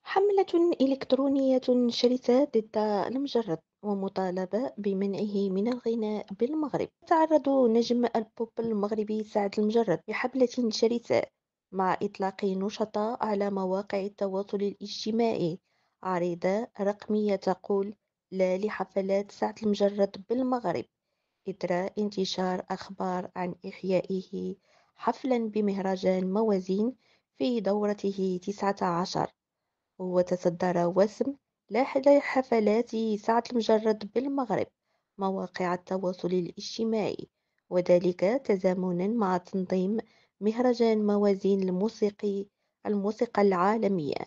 حملة إلكترونية شرسة ضد المجرد ومطالبة بمنعه من الغناء بالمغرب. تعرض نجم البوب المغربي سعد المجرد لحملة شرسة مع إطلاق نشطاء على مواقع التواصل الاجتماعي. عريضة رقمية تقول لا لحفلات سعد المجرد بالمغرب، إثر انتشار أخبار عن إحيائه حفلا بمهرجان موازين في دورته 19. وتصدر وسم لا حفلات سعد المجرد بالمغرب مواقع التواصل الاجتماعي، وذلك تزامنا مع تنظيم مهرجان موازين الموسيقى العالمية،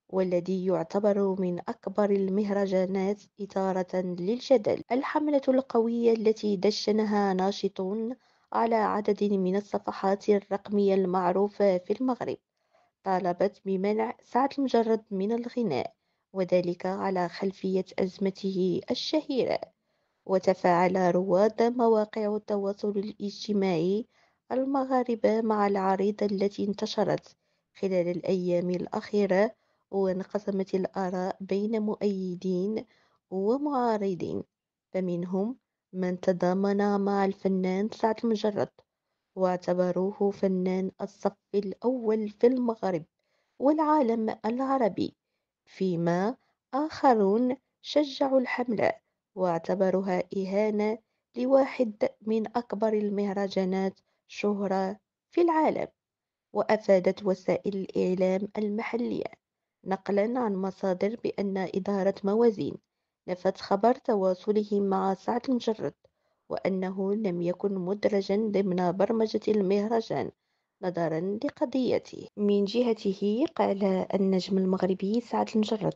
والذي يعتبر من أكبر المهرجانات إثارة للجدل. الحملة القوية التي دشنها ناشطون على عدد من الصفحات الرقمية المعروفة في المغرب طالبت بمنع سعد المجرد من الغناء، وذلك على خلفية أزمته الشهيرة. وتفاعل رواد مواقع التواصل الاجتماعي المغاربة مع العريضة التي انتشرت خلال الأيام الأخيرة، وانقسمت الآراء بين مؤيدين ومعارضين. فمنهم من تضامن مع الفنان سعد المجرد واعتبروه فنان الصف الأول في المغرب والعالم العربي، فيما آخرون شجعوا الحملة واعتبروها إهانة لواحد من أكبر المهرجانات شهرة في العالم. وأفادت وسائل الإعلام المحلية نقلا عن مصادر بأن إدارة موازين نفت خبر تواصلهم مع سعد المجرد، وأنه لم يكن مدرجا ضمن برمجة المهرجان نظرا لقضيته. من جهته قال النجم المغربي سعد المجرد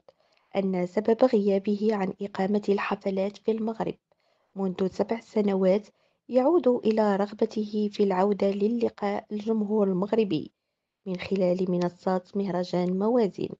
أن سبب غيابه عن إقامة الحفلات في المغرب منذ 7 سنوات يعود إلى رغبته في العودة للقاء الجمهور المغربي من خلال منصات مهرجان موازين.